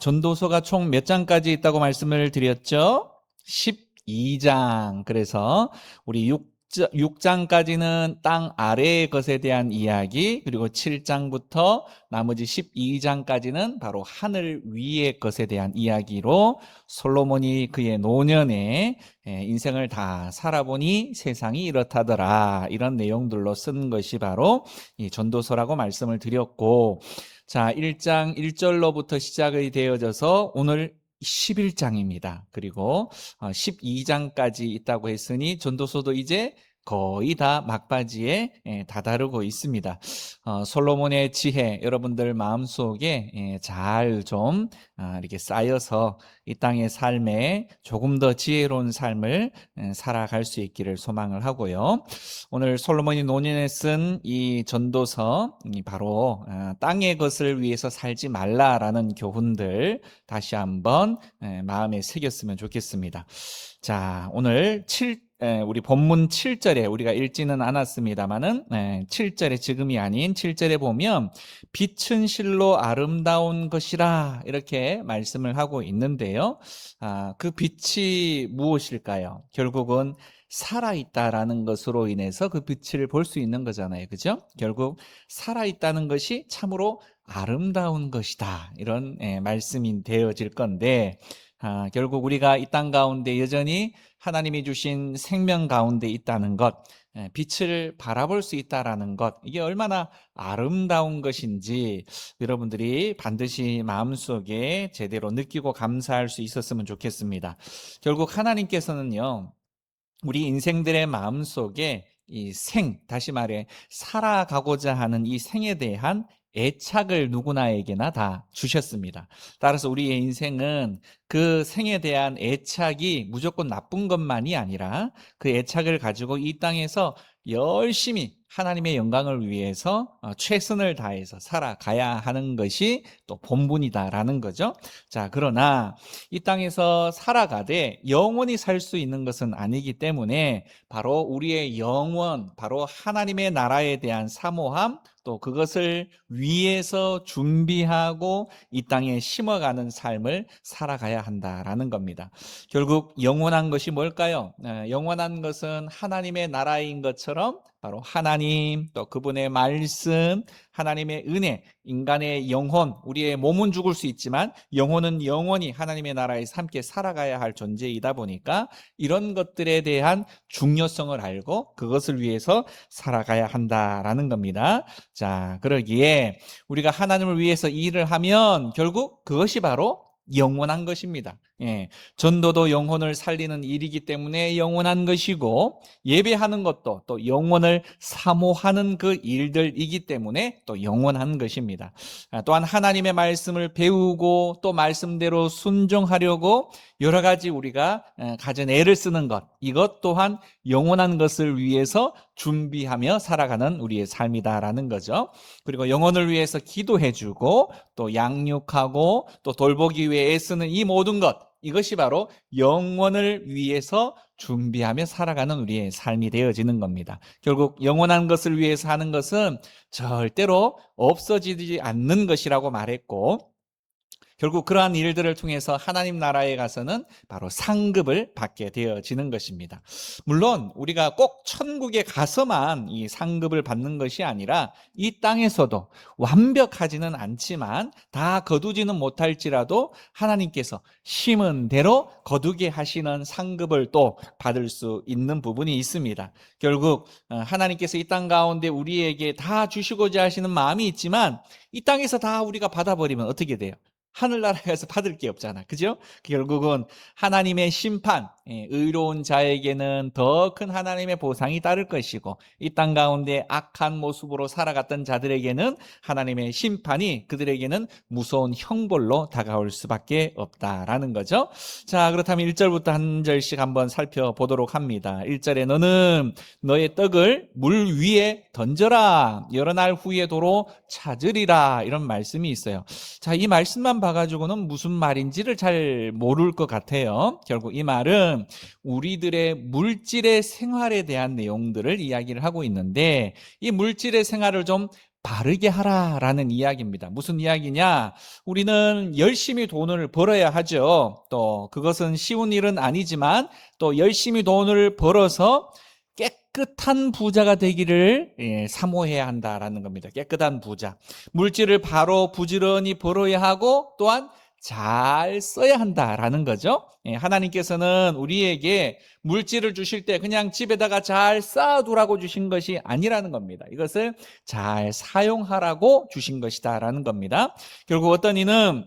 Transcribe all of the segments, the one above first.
전도서가 총 몇 장까지 있다고 말씀을 드렸죠? 12장. 그래서 우리 6장까지는 땅 아래의 것에 대한 이야기, 그리고 7장부터 나머지 12장까지는 바로 하늘 위의 것에 대한 이야기로 솔로몬이 그의 노년에 인생을 다 살아보니 세상이 이렇다더라, 이런 내용들로 쓴 것이 바로 이 전도서라고 말씀을 드렸고, 자, 1장 1절로부터 시작이 되어져서 오늘 11장입니다. 그리고 12장까지 있다고 했으니 전도서도 이제 거의 다 막바지에 다다르고 있습니다. 솔로몬의 지혜, 여러분들 마음속에 잘 좀 이렇게 쌓여서 이 땅의 삶에 조금 더 지혜로운 삶을 살아갈 수 있기를 소망을 하고요. 오늘 솔로몬이 노년에 쓴 이 전도서, 바로 땅의 것을 위해서 살지 말라라는 교훈들 다시 한번 마음에 새겼으면 좋겠습니다. 자, 오늘 우리 본문 7절에 우리가 읽지는 않았습니다만은 7절에, 지금이 아닌 7절에 보면 빛은 실로 아름다운 것이라 이렇게 말씀을 하고 있는데요. 그 빛이 무엇일까요? 결국은 살아있다라는 것으로 인해서 그 빛을 볼 수 있는 거잖아요. 그죠? 결국 살아있다는 것이 참으로 아름다운 것이다, 이런 말씀이 되어질 건데, 결국 우리가 이 땅 가운데 여전히 하나님이 주신 생명 가운데 있다는 것, 빛을 바라볼 수 있다라는 것, 이게 얼마나 아름다운 것인지 여러분들이 반드시 마음속에 제대로 느끼고 감사할 수 있었으면 좋겠습니다. 결국 하나님께서는요, 우리 인생들의 마음속에 이 다시 말해 살아가고자 하는 이 생에 대한 애착을 누구나에게나 다 주셨습니다. 따라서 우리의 인생은 그 생에 대한 애착이 무조건 나쁜 것만이 아니라 그 애착을 가지고 이 땅에서 열심히 하나님의 영광을 위해서 최선을 다해서 살아가야 하는 것이 또 본분이다라는 거죠. 자, 그러나 이 땅에서 살아가되 영원히 살 수 있는 것은 아니기 때문에 바로 우리의 영원, 바로 하나님의 나라에 대한 사모함, 또 그것을 위해서 준비하고 이 땅에 심어가는 삶을 살아가야 한다라는 겁니다. 결국 영원한 것이 뭘까요? 영원한 것은 하나님의 나라인 것처럼 바로 하나님, 또 그분의 말씀, 하나님의 은혜, 인간의 영혼, 우리의 몸은 죽을 수 있지만 영혼은 영원히 하나님의 나라에서 함께 살아가야 할 존재이다 보니까 이런 것들에 대한 중요성을 알고 그것을 위해서 살아가야 한다라는 겁니다. 자, 그러기에 우리가 하나님을 위해서 일을 하면 결국 그것이 바로 영원한 것입니다. 전도도 영혼을 살리는 일이기 때문에 영원한 것이고, 예배하는 것도 또 영혼을 사모하는 그 일들이기 때문에 또 영원한 것입니다. 또한 하나님의 말씀을 배우고 또 말씀대로 순종하려고 여러 가지 우리가 가진 애를 쓰는 것, 이것 또한 영원한 것을 위해서 준비하며 살아가는 우리의 삶이다라는 거죠. 그리고 영혼을 위해서 기도해주고 또 양육하고 또 돌보기 위해 애쓰는 이 모든 것, 이것이 바로 영원을 위해서 준비하며 살아가는 우리의 삶이 되어지는 겁니다. 결국 영원한 것을 위해서 하는 것은 절대로 없어지지 않는 것이라고 말했고, 결국 그러한 일들을 통해서 하나님 나라에 가서는 바로 상급을 받게 되어지는 것입니다. 물론 우리가 꼭 천국에 가서만 이 상급을 받는 것이 아니라 이 땅에서도 완벽하지는 않지만 다 거두지는 못할지라도 하나님께서 심은 대로 거두게 하시는 상급을 또 받을 수 있는 부분이 있습니다. 결국 하나님께서 이 땅 가운데 우리에게 다 주시고자 하시는 마음이 있지만 이 땅에서 다 우리가 받아버리면 어떻게 돼요? 하늘나라에 가서 받을 게 없잖아. 그죠? 결국은 하나님의 심판, 의로운 자에게는 더 큰 하나님의 보상이 따를 것이고, 이 땅 가운데 악한 모습으로 살아갔던 자들에게는 하나님의 심판이 그들에게는 무서운 형벌로 다가올 수밖에 없다라는 거죠. 자, 그렇다면 1절부터 한 절씩 한번 살펴보도록 합니다. 1절에 너는 너의 떡을 물 위에 던져라. 여러 날 후에 도로 찾으리라. 이런 말씀이 있어요. 자, 이 말씀만 봐가지고는 무슨 말인지를 잘 모를 것 같아요. 결국 이 말은 우리들의 물질의 생활에 대한 내용들을 이야기를 하고 있는데, 이 물질의 생활을 좀 바르게 하라라는 이야기입니다. 무슨 이야기냐? 우리는 열심히 돈을 벌어야 하죠. 또 그것은 쉬운 일은 아니지만 또 열심히 돈을 벌어서 깨끗한 부자가 되기를 사모해야 한다라는 겁니다. 깨끗한 부자. 물질을 바로 부지런히 벌어야 하고 또한 잘 써야 한다라는 거죠. 하나님께서는 우리에게 물질을 주실 때 그냥 집에다가 잘 쌓아두라고 주신 것이 아니라는 겁니다. 이것을 잘 사용하라고 주신 것이다라는 겁니다. 결국 어떤 이는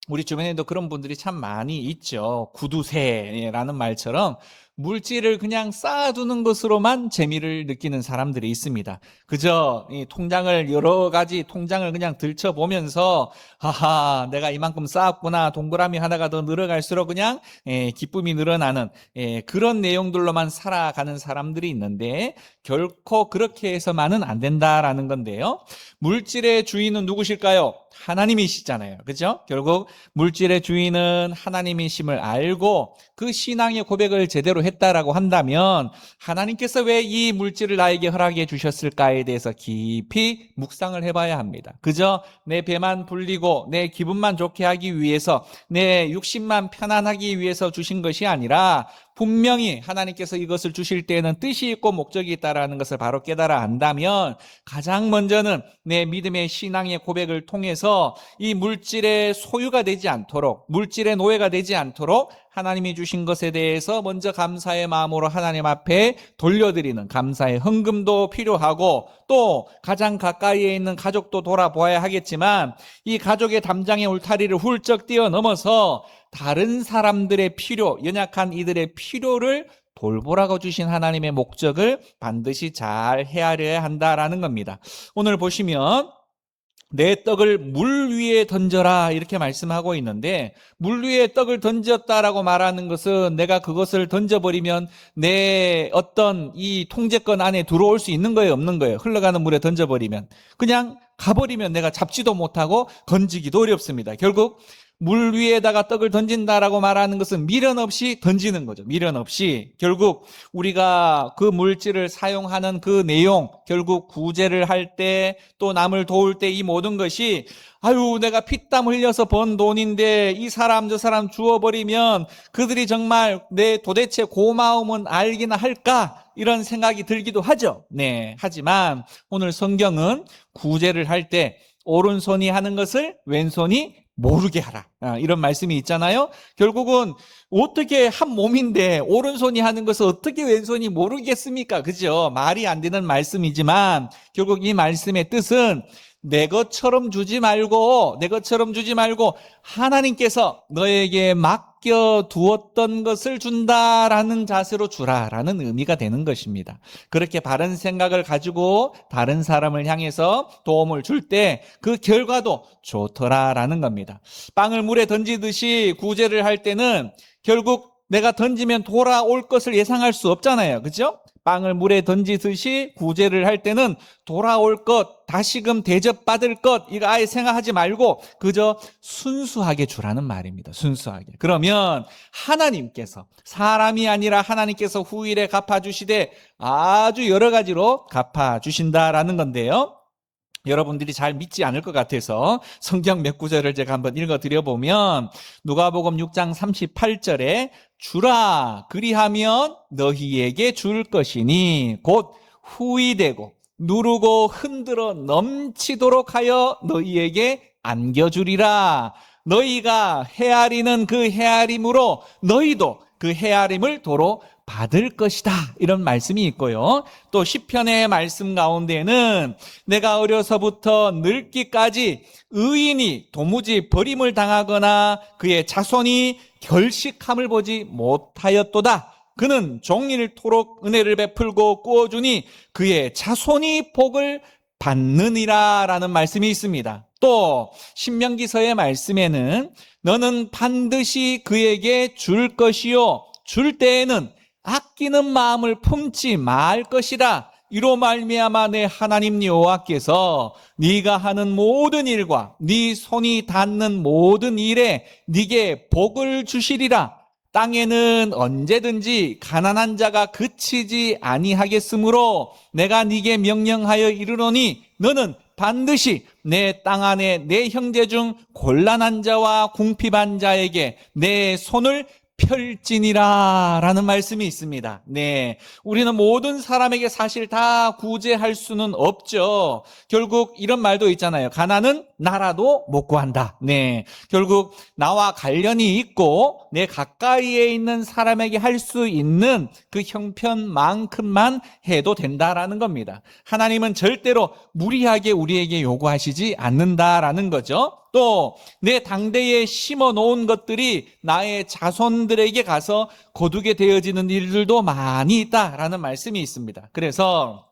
우리 주변에도 그런 분들이 참 많이 있죠. 구두쇠라는 말처럼 물질을 그냥 쌓아두는 것으로만 재미를 느끼는 사람들이 있습니다. 그저 이 통장을 여러 가지 통장을 그냥 들춰보면서 하하 내가 이만큼 쌓았구나 동그라미 하나가 더 늘어갈수록 그냥 기쁨이 늘어나는 그런 내용들로만 살아가는 사람들이 있는데 결코 그렇게 해서만은 안 된다라는 건데요. 물질의 주인은 누구실까요? 하나님이시잖아요. 그죠? 결국 물질의 주인은 하나님이심을 알고 그 신앙의 고백을 제대로 했다라고 한다면 하나님께서 왜 이 물질을 나에게 허락해 주셨을까에 대해서 깊이 묵상을 해봐야 합니다. 그저 내 배만 불리고 내 기분만 좋게 하기 위해서 내 육신만 편안하기 위해서 주신 것이 아니라 분명히 하나님께서 이것을 주실 때에는 뜻이 있고 목적이 있다라는 것을 바로 깨달아 안다면 가장 먼저는 내 믿음의 신앙의 고백을 통해서 이 물질의 소유가 되지 않도록 물질의 노예가 되지 않도록 하나님이 주신 것에 대해서 먼저 감사의 마음으로 하나님 앞에 돌려드리는 감사의 헌금도 필요하고 또 가장 가까이에 있는 가족도 돌아보아야 하겠지만 이 가족의 담장의 울타리를 훌쩍 뛰어넘어서 다른 사람들의 필요, 연약한 이들의 필요를 돌보라고 주신 하나님의 목적을 반드시 잘 헤아려야 한다라는 겁니다. 오늘 보시면 내 떡을 물 위에 던져라 이렇게 말씀하고 있는데 물 위에 떡을 던졌다라고 말하는 것은 내가 그것을 던져버리면 내 어떤 이 통제권 안에 들어올 수 있는 거예요 없는 거예요? 흘러가는 물에 던져버리면 그냥 가버리면 내가 잡지도 못하고 건지기도 어렵습니다. 결국 물 위에다가 떡을 던진다라고 말하는 것은 미련 없이 던지는 거죠. 미련 없이. 결국 우리가 그 물질을 사용하는 그 내용, 결국 구제를 할 때 또 남을 도울 때 이 모든 것이 아유 내가 피땀 흘려서 번 돈인데 이 사람 저 사람 주워버리면 그들이 정말 내 도대체 고마움은 알기나 할까? 이런 생각이 들기도 하죠. 네. 하지만 오늘 성경은 구제를 할 때 오른손이 하는 것을 왼손이 모르게 하라. 이런 말씀이 있잖아요. 결국은 어떻게 한 몸인데 오른손이 하는 것을 어떻게 왼손이 모르겠습니까? 그죠? 말이 안 되는 말씀이지만 결국 이 말씀의 뜻은 내 것처럼 주지 말고 하나님께서 너에게 맡겨두었던 것을 준다라는 자세로 주라라는 의미가 되는 것입니다. 그렇게 바른 생각을 가지고 다른 사람을 향해서 도움을 줄 때 그 결과도 좋더라라는 겁니다. 빵을 물에 던지듯이 구제를 할 때는 결국 내가 던지면 돌아올 것을 예상할 수 없잖아요. 그죠? 빵을 물에 던지듯이 구제를 할 때는 돌아올 것, 다시금 대접받을 것 이거 아예 생각하지 말고 그저 순수하게 주라는 말입니다. 순수하게. 그러면 하나님께서 사람이 아니라 하나님께서 후일에 갚아주시되 아주 여러 가지로 갚아주신다라는 건데요. 여러분들이 잘 믿지 않을 것 같아서 성경 몇 구절을 제가 한번 읽어드려보면 누가복음 6장 38절에 주라 그리하면 너희에게 줄 것이니 곧 후이되고 누르고 흔들어 넘치도록 하여 너희에게 안겨주리라. 너희가 헤아리는 그 헤아림으로 너희도 그 헤아림을 도로 받을 것이다. 이런 말씀이 있고요. 또 시편의 말씀 가운데는 내가 어려서부터 늙기까지 의인이 도무지 버림을 당하거나 그의 자손이 결식함을 보지 못하였도다. 그는 종일토록 은혜를 베풀고 꾸어주니 그의 자손이 복을 받느니라 라는 말씀이 있습니다. 또 신명기서의 말씀에는 너는 반드시 그에게 줄 것이요 줄 때에는 아끼는 마음을 품지 말 것이라. 이로 말미암아 내 하나님 여호와께서 네가 하는 모든 일과 네 손이 닿는 모든 일에 네게 복을 주시리라. 땅에는 언제든지 가난한 자가 그치지 아니하겠으므로 내가 네게 명령하여 이르노니 너는 반드시 내 땅 안에 내 형제 중 곤란한 자와 궁핍한 자에게 내 손을 펼지니라 라는 말씀이 있습니다. 네, 우리는 모든 사람에게 사실 다 구제할 수는 없죠. 결국 이런 말도 있잖아요. 가난은 나라도 못 구한다. 네, 결국 나와 관련이 있고 내 가까이에 있는 사람에게 할 수 있는 그 형편만큼만 해도 된다라는 겁니다. 하나님은 절대로 무리하게 우리에게 요구하시지 않는다라는 거죠. 또 내 당대에 심어 놓은 것들이 나의 자손들에게 가서 거두게 되어지는 일들도 많이 있다라는 말씀이 있습니다. 그래서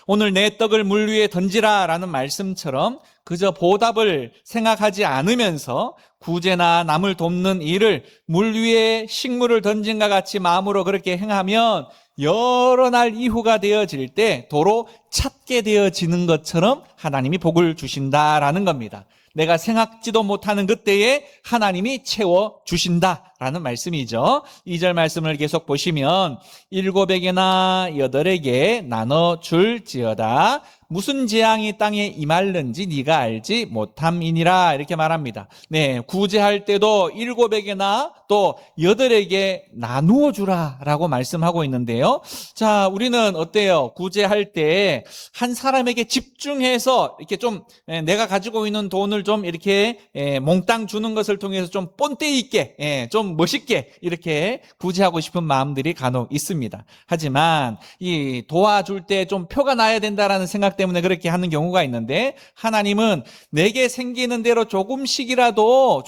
오늘 내 떡을 물 위에 던지라 라는 말씀처럼 그저 보답을 생각하지 않으면서 구제나 남을 돕는 일을 물 위에 식물을 던진과 같이 마음으로 그렇게 행하면 여러 날 이후가 되어질 때 도로 찾게 되어지는 것처럼 하나님이 복을 주신다라는 겁니다. 내가 생각지도 못하는 그때에 하나님이 채워주신다라는 말씀이죠. 2절 말씀을 계속 보시면 7에게나 8에게 나눠줄지어다. 무슨 재앙이 땅에 임할는지 네가 알지 못함이니라 이렇게 말합니다. 네, 구제할 때도 7에게나 또 8에게 나누어 주라라고 말씀하고 있는데요. 자, 우리는 어때요? 구제할 때 한 사람에게 집중해서 이렇게 좀 내가 가지고 있는 돈을 좀 이렇게 몽땅 주는 것을 통해서 좀 본때 있게 좀 멋있게 이렇게 구제하고 싶은 마음들이 간혹 있습니다. 하지만 이 도와줄 때 좀 표가 나야 된다라는 생각 때문에 그렇게 하는 경우가 있는데 하나님은 내게 생기는 대로 조금씩이라도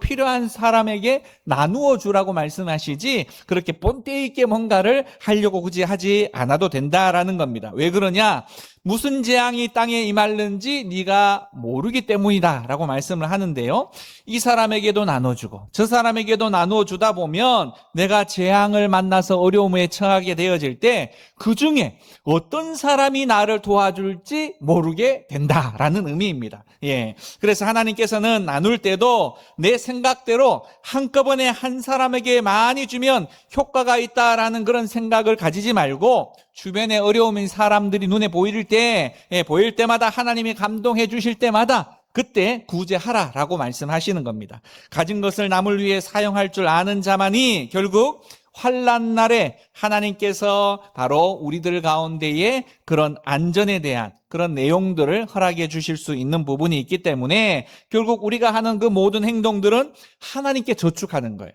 필요한 사람에게 나누어 주라고 말씀하시지 그렇게 본때 있게 뭔가를 하려고 굳이 하지 않아도 된다라는 겁니다. 왜 그러냐? 무슨 재앙이 땅에 임할는지 네가 모르기 때문이다 라고 말씀을 하는데요. 이 사람에게도 나눠주고 저 사람에게도 나눠주다 보면 내가 재앙을 만나서 어려움에 처하게 되어질 때 그중에 어떤 사람이 나를 도와줄지 모르게 된다라는 의미입니다. 예, 그래서 하나님께서는 나눌 때도 내 생각대로 한꺼번에 한 사람에게 많이 주면 효과가 있다라는 그런 생각을 가지지 말고 주변에 어려움인 사람들이 눈에 보일 때마다 하나님이 감동해 주실 때마다 그때 구제하라라고 말씀하시는 겁니다. 가진 것을 남을 위해 사용할 줄 아는 자만이 결국 환난 날에 하나님께서 바로 우리들 가운데에 그런 안전에 대한 그런 내용들을 허락해 주실 수 있는 부분이 있기 때문에 결국 우리가 하는 그 모든 행동들은 하나님께 저축하는 거예요.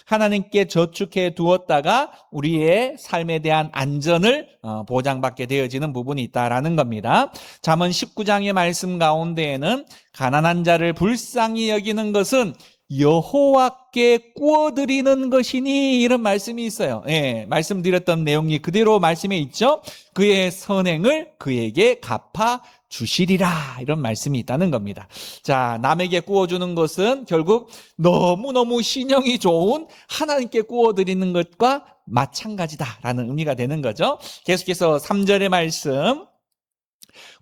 하나님께 저축해 두었다가 우리의 삶에 대한 안전을 보장받게 되어지는 부분이 있다라는 겁니다. 잠언 19장의 말씀 가운데에는 가난한 자를 불쌍히 여기는 것은 여호와께 구워드리는 것이니 이런 말씀이 있어요. 예, 말씀드렸던 내용이 그대로 말씀에 있죠. 그의 선행을 그에게 갚아 주시리라 이런 말씀이 있다는 겁니다. 자, 남에게 구워주는 것은 결국 너무너무 신용이 좋은 하나님께 구워드리는 것과 마찬가지다라는 의미가 되는 거죠. 계속해서 3절의 말씀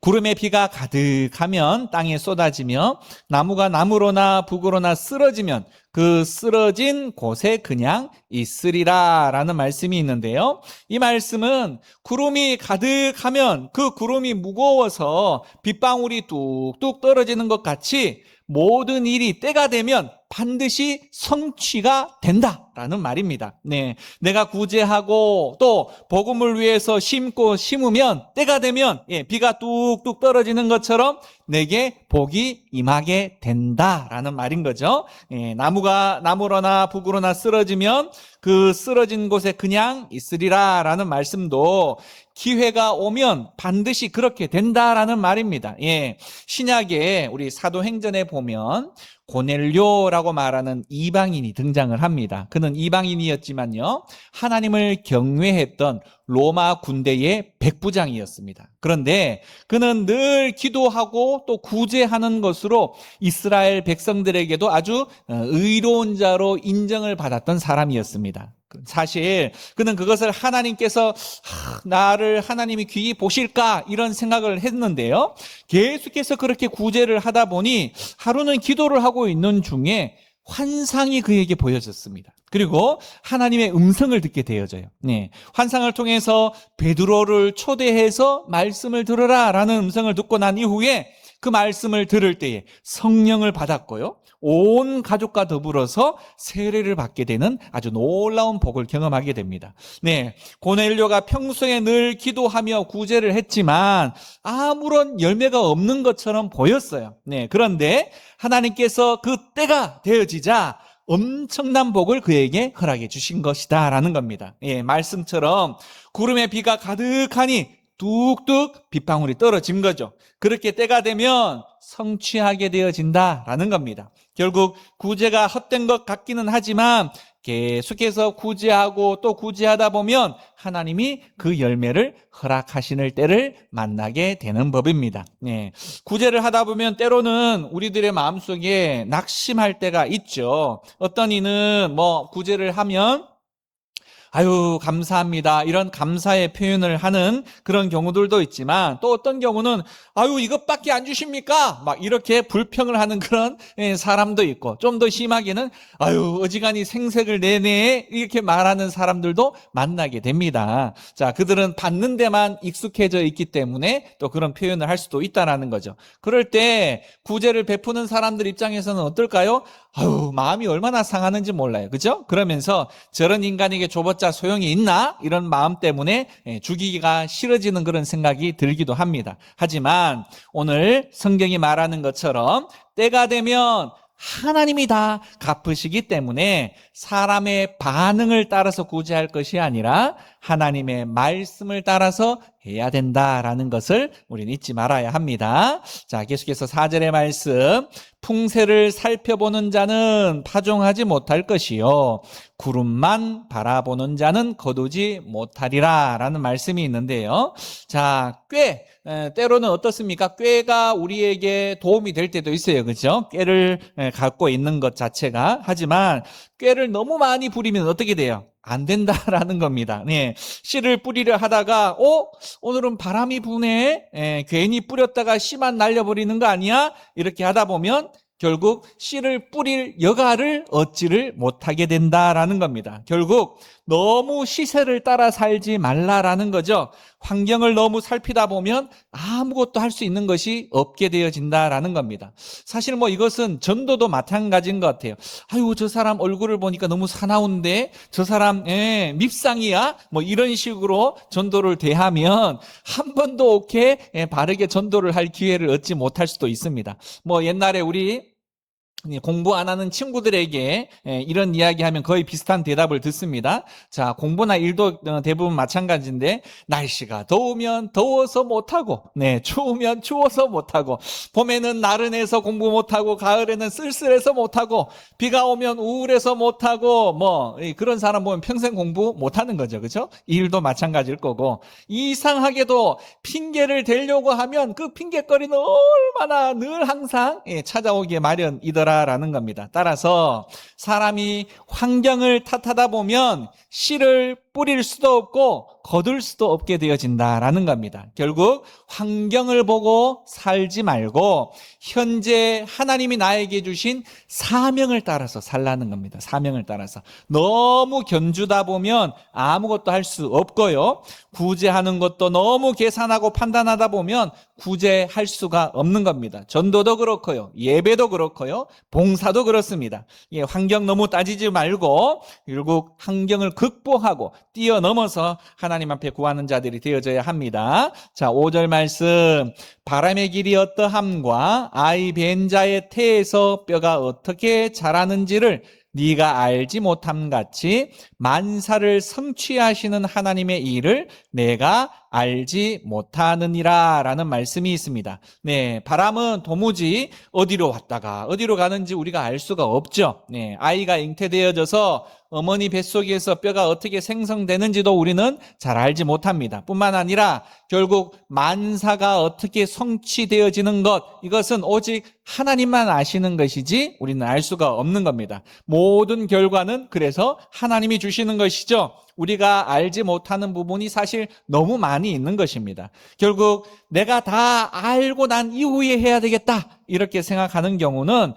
구름에 비가 가득하면 땅에 쏟아지며 나무가 나무로나 북으로나 쓰러지면 그 쓰러진 곳에 그냥 있으리라 라는 말씀이 있는데요. 이 말씀은 구름이 가득하면 그 구름이 무거워서 빗방울이 뚝뚝 떨어지는 것 같이 모든 일이 때가 되면 반드시 성취가 된다라는 말입니다. 네, 내가 구제하고 또 복음을 위해서 심으면 때가 되면 비가 뚝뚝 떨어지는 것처럼 내게 복이 임하게 된다라는 말인 거죠. 나무가 나무로나 북으로나 쓰러지면 그 쓰러진 곳에 그냥 있으리라라는 말씀도 기회가 오면 반드시 그렇게 된다라는 말입니다. 신약에 우리 사도행전에 보면 고넬료라고 말하는 이방인이 등장을 합니다. 그는 이방인이었지만요, 하나님을 경외했던 로마 군대의 백부장이었습니다. 그런데 그는 늘 기도하고 또 구제하는 것으로 이스라엘 백성들에게도 아주 의로운 자로 인정을 받았던 사람이었습니다. 사실 그는 그것을 하나님께서 나를 하나님이 귀히 보실까 이런 생각을 했는데요, 계속해서 그렇게 구제를 하다 보니 하루는 기도를 하고 있는 중에 환상이 그에게 보여졌습니다. 그리고 하나님의 음성을 듣게 되어져요. 네. 환상을 통해서 베드로를 초대해서 말씀을 들으라 라는 음성을 듣고 난 이후에 그 말씀을 들을 때에 성령을 받았고요. 온 가족과 더불어서 세례를 받게 되는 아주 놀라운 복을 경험하게 됩니다. 네, 고넬료가 평소에 늘 기도하며 구제를 했지만 아무런 열매가 없는 것처럼 보였어요. 네, 그런데 하나님께서 그 때가 되어지자 엄청난 복을 그에게 허락해 주신 것이다 라는 겁니다. 예, 말씀처럼 구름에 비가 가득하니 뚝뚝 빗방울이 떨어진 거죠. 그렇게 때가 되면 성취하게 되어진다라는 겁니다. 결국 구제가 헛된 것 같기는 하지만 계속해서 구제하고 또 구제하다 보면 하나님이 그 열매를 허락하시는 때를 만나게 되는 법입니다. 네. 구제를 하다 보면 때로는 우리들의 마음속에 낙심할 때가 있죠. 어떤 이는 구제를 하면 아유, 감사합니다. 이런 감사의 표현을 하는 그런 경우들도 있지만 또 어떤 경우는 아유, 이것밖에 안 주십니까? 막 이렇게 불평을 하는 그런 사람도 있고 좀 더 심하게는 아유, 어지간히 생색을 내네 이렇게 말하는 사람들도 만나게 됩니다. 자, 그들은 받는 데만 익숙해져 있기 때문에 또 그런 표현을 할 수도 있다라는 거죠. 그럴 때 구제를 베푸는 사람들 입장에서는 어떨까요? 아유, 마음이 얼마나 상하는지 몰라요. 그죠? 그러면서 저런 인간에게 줘봤자 소용이 있나? 이런 마음 때문에 주기가 싫어지는 그런 생각이 들기도 합니다. 하지만 오늘 성경이 말하는 것처럼 때가 되면 하나님이 다 갚으시기 때문에 사람의 반응을 따라서 구제할 것이 아니라 하나님의 말씀을 따라서 해야 된다라는 것을 우리는 잊지 말아야 합니다. 자, 계속해서 4절의 말씀. 풍세를 살펴보는 자는 파종하지 못할 것이요 구름만 바라보는 자는 거두지 못하리라 라는 말씀이 있는데요. 자, 꾀 때로는 어떻습니까? 꾀가 우리에게 도움이 될 때도 있어요. 그렇죠? 꾀를 갖고 있는 것 자체가. 하지만 꾀를 너무 많이 부리면 어떻게 돼요? 안 된다라는 겁니다. 네. 씨를 뿌리려 하다가 오늘은 바람이 부네. 괜히 뿌렸다가 씨만 날려버리는 거 아니야? 이렇게 하다 보면 결국 씨를 뿌릴 여가를 얻지를 못하게 된다라는 겁니다. 결국 너무 시세를 따라 살지 말라라는 거죠. 환경을 너무 살피다 보면 아무것도 할 수 있는 것이 없게 되어진다라는 겁니다. 사실 이것은 전도도 마찬가지인 것 같아요. 아유, 저 사람 얼굴을 보니까 너무 사나운데 저 사람 밉상이야? 이런 식으로 전도를 대하면 한 번도 오케이 바르게 전도를 할 기회를 얻지 못할 수도 있습니다. 옛날에 우리 공부 안 하는 친구들에게 이런 이야기하면 거의 비슷한 대답을 듣습니다. 자, 공부나 일도 대부분 마찬가지인데 날씨가 더우면 더워서 못하고 추우면 추워서 못하고 봄에는 나른해서 공부 못하고 가을에는 쓸쓸해서 못하고 비가 오면 우울해서 못하고 그런 사람 보면 평생 공부 못하는 거죠. 그렇죠? 일도 마찬가지일 거고 이상하게도 핑계를 대려고 하면 그 핑계거리는 얼마나 늘 항상 찾아오기에 마련이더라 라는 겁니다. 따라서 사람이 환경을 탓하다 보면 씨를 뿌릴 수도 없고 거둘 수도 없게 되어진다라는 겁니다. 결국 환경을 보고 살지 말고 현재 하나님이 나에게 주신 사명을 따라서 살라는 겁니다. 사명을 따라서. 너무 견주다 보면 아무것도 할 수 없고요. 구제하는 것도 너무 계산하고 판단하다 보면 구제할 수가 없는 겁니다. 전도도 그렇고요. 예배도 그렇고요. 봉사도 그렇습니다. 환경 너무 따지지 말고 결국 환경을 극복하고 뛰어넘어서 하나님 앞에 구하는 자들이 되어져야 합니다. 자, 5절 말씀. 바람의 길이 어떠함과 아이 벤 자의 태에서 뼈가 어떻게 자라는지를 네가 알지 못함 같이 만사를 성취하시는 하나님의 일을 내가 알지 못하느니라 라는 말씀이 있습니다. 네, 바람은 도무지 어디로 왔다가 어디로 가는지 우리가 알 수가 없죠. 네, 아이가 잉태되어져서 어머니 뱃속에서 뼈가 어떻게 생성되는지도 우리는 잘 알지 못합니다. 뿐만 아니라 결국 만사가 어떻게 성취되어지는 것, 이것은 오직 하나님만 아시는 것이지 우리는 알 수가 없는 겁니다. 모든 결과는 그래서 하나님이 주시는 것이죠. 우리가 알지 못하는 부분이 사실 너무 많이 있는 것입니다. 결국 내가 다 알고 난 이후에 해야 되겠다. 이렇게 생각하는 경우는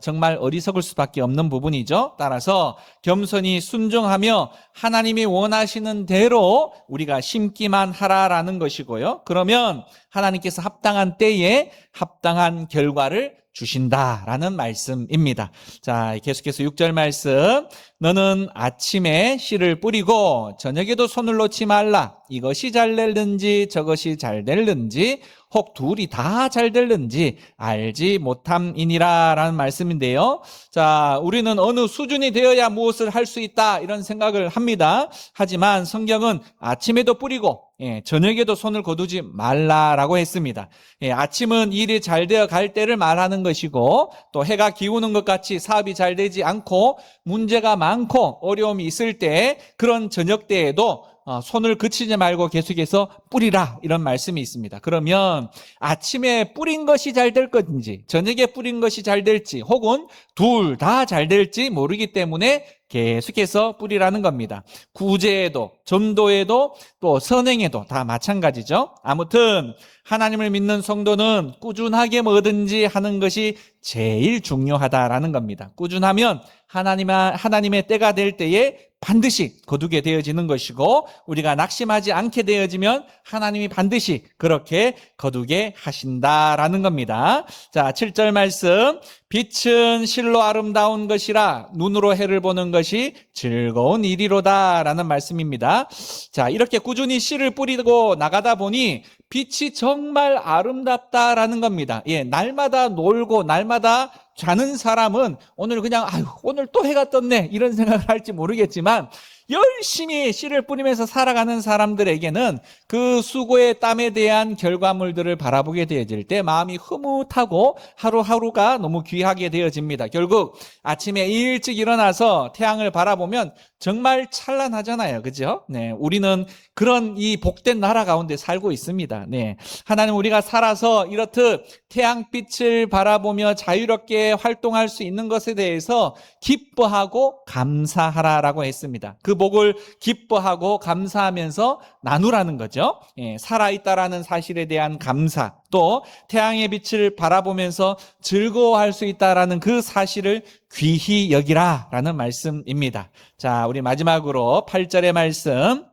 정말 어리석을 수밖에 없는 부분이죠. 따라서 겸손히 순종하며 하나님이 원하시는 대로 우리가 심기만 하라라는 것이고요. 그러면 하나님께서 합당한 때에 합당한 결과를 주신다라는 말씀입니다. 자, 계속해서 6절 말씀. 너는 아침에 씨를 뿌리고 저녁에도 손을 놓지 말라. 이것이 잘 될는지 저것이 잘 될는지 혹 둘이 다 잘 될는지 알지 못함이니라 라는 말씀인데요. 자, 우리는 어느 수준이 되어야 무엇을 할 수 있다 이런 생각을 합니다. 하지만 성경은 아침에도 뿌리고 저녁에도 손을 거두지 말라라고 했습니다. 아침은 일이 잘 되어 갈 때를 말하는 것이고 또 해가 기우는 것 같이 사업이 잘 되지 않고 문제가 많고 어려움이 있을 때 그런 저녁 때에도 손을 그치지 말고 계속해서 뿌리라 이런 말씀이 있습니다. 그러면 아침에 뿌린 것이 잘 될 건지 저녁에 뿌린 것이 잘 될지 혹은 둘 다 잘 될지 모르기 때문에 계속해서 뿌리라는 겁니다. 구제에도 전도에도 또 선행에도 다 마찬가지죠. 아무튼 하나님을 믿는 성도는 꾸준하게 뭐든지 하는 것이 제일 중요하다라는 겁니다. 꾸준하면 하나님의 때가 될 때에 반드시 거두게 되어지는 것이고 우리가 낙심하지 않게 되어지면 하나님이 반드시 그렇게 거두게 하신다라는 겁니다. 자, 7절 말씀. 빛은 실로 아름다운 것이라 눈으로 해를 보는 것이 즐거운 일이로다 라는 말씀입니다. 자, 이렇게 꾸준히 씨를 뿌리고 나가다 보니 빛이 정말 아름답다라는 겁니다. 날마다 놀고 날마다 자는 사람은 오늘 그냥 오늘 또 해가 떴네 이런 생각을 할지 모르겠지만 열심히 씨를 뿌리면서 살아가는 사람들에게는 그 수고의 땀에 대한 결과물들을 바라보게 되어질 때 마음이 흐뭇하고 하루하루가 너무 귀하게 되어집니다. 결국 아침에 일찍 일어나서 태양을 바라보면 정말 찬란하잖아요. 그죠? 네, 우리는 그런 이 복된 나라 가운데 살고 있습니다. 네, 하나님 우리가 살아서 이렇듯 태양빛을 바라보며 자유롭게 활동할 수 있는 것에 대해서 기뻐하고 감사하라라고 했습니다. 그 복을 기뻐하고 감사하면서 나누라는 거죠. 살아있다라는 사실에 대한 감사, 또 태양의 빛을 바라보면서 즐거워할 수 있다라는 그 사실을 귀히 여기라라는 말씀입니다. 자, 우리 마지막으로 8절의 말씀.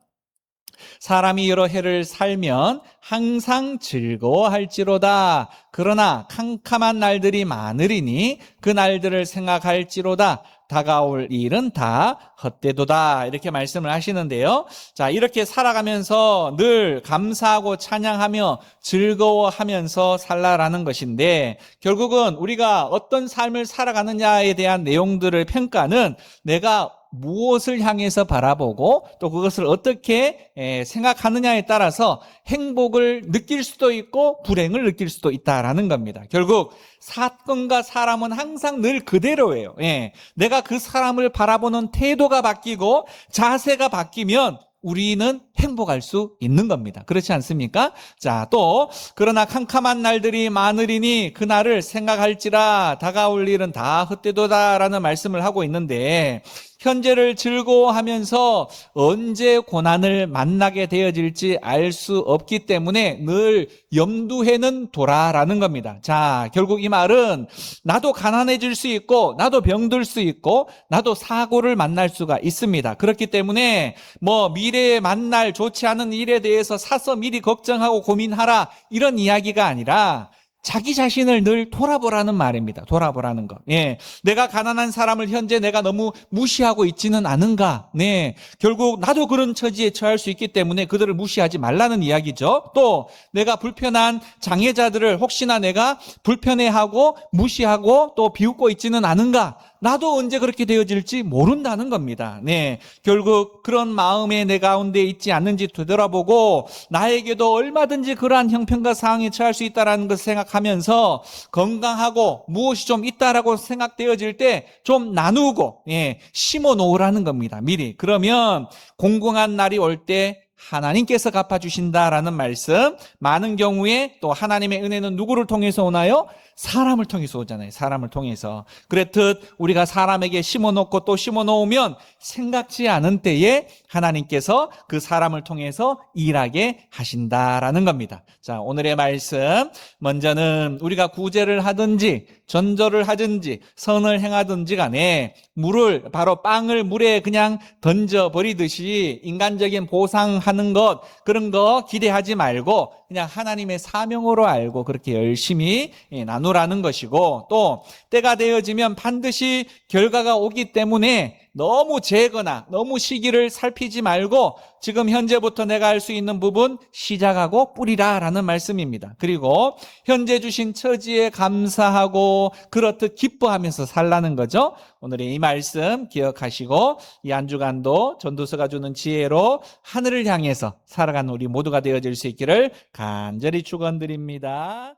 사람이 여러 해를 살면 항상 즐거워할지로다. 그러나 캄캄한 날들이 많으리니 그 날들을 생각할지로다. 다가올 일은 다 헛되도다. 이렇게 말씀을 하시는데요. 자, 이렇게 살아가면서 늘 감사하고 찬양하며 즐거워하면서 살라라는 것인데 결국은 우리가 어떤 삶을 살아가느냐에 대한 내용들을 평가는 내가 무엇을 향해서 바라보고 또 그것을 어떻게 생각하느냐에 따라서 행복을 느낄 수도 있고 불행을 느낄 수도 있다라는 겁니다. 결국 사건과 사람은 항상 늘 그대로예요. 내가 그 사람을 바라보는 태도가 바뀌고 자세가 바뀌면 우리는 행복할 수 있는 겁니다. 그렇지 않습니까? 자, 또 그러나 캄캄한 날들이 많으리니 그 날을 생각할지라 다가올 일은 다 헛되도다라는 말씀을 하고 있는데 현재를 즐거워하면서 언제 고난을 만나게 되어질지 알 수 없기 때문에 늘 염두에는 둬라라는 겁니다. 자, 결국 이 말은 나도 가난해질 수 있고 나도 병들 수 있고 나도 사고를 만날 수가 있습니다. 그렇기 때문에 미래에 만날 좋지 않은 일에 대해서 사서 미리 걱정하고 고민하라 이런 이야기가 아니라 자기 자신을 늘 돌아보라는 말입니다. 돌아보라는 것. 내가 가난한 사람을 현재 내가 너무 무시하고 있지는 않은가? 결국 나도 그런 처지에 처할 수 있기 때문에 그들을 무시하지 말라는 이야기죠. 또 내가 불편한 장애자들을 혹시나 내가 불편해하고 무시하고 또 비웃고 있지는 않은가? 나도 언제 그렇게 되어질지 모른다는 겁니다. 결국 그런 마음에 내 가운데 있지 않는지 되돌아보고 나에게도 얼마든지 그러한 형편과 상황에 처할 수 있다는 것을 생각하면서 건강하고 무엇이 좀 있다라고 생각되어질 때 좀 나누고 심어 놓으라는 겁니다. 미리. 그러면 공공한 날이 올 때 하나님께서 갚아주신다라는 말씀. 많은 경우에 또 하나님의 은혜는 누구를 통해서 오나요? 사람을 통해서 오잖아요. 사람을 통해서. 그렇듯 우리가 사람에게 심어놓고 또 심어놓으면 생각지 않은 때에 하나님께서 그 사람을 통해서 일하게 하신다라는 겁니다. 자, 오늘의 말씀. 먼저는 우리가 구제를 하든지 전도를 하든지 선을 행하든지 간에 바로 빵을 물에 그냥 던져버리듯이 인간적인 보상하는 것, 그런 거 기대하지 말고 그냥 하나님의 사명으로 알고 그렇게 열심히 나누라는 것이고, 또 때가 되어지면 반드시 결과가 오기 때문에 너무 재거나 너무 시기를 살피지 말고 지금 현재부터 내가 할 수 있는 부분 시작하고 뿌리라라는 말씀입니다. 그리고 현재 주신 처지에 감사하고 그렇듯 기뻐하면서 살라는 거죠. 오늘의 이 말씀 기억하시고 이 한 주간도 전도서가 주는 지혜로 하늘을 향해서 살아가는 우리 모두가 되어질 수 있기를 간절히 축원드립니다.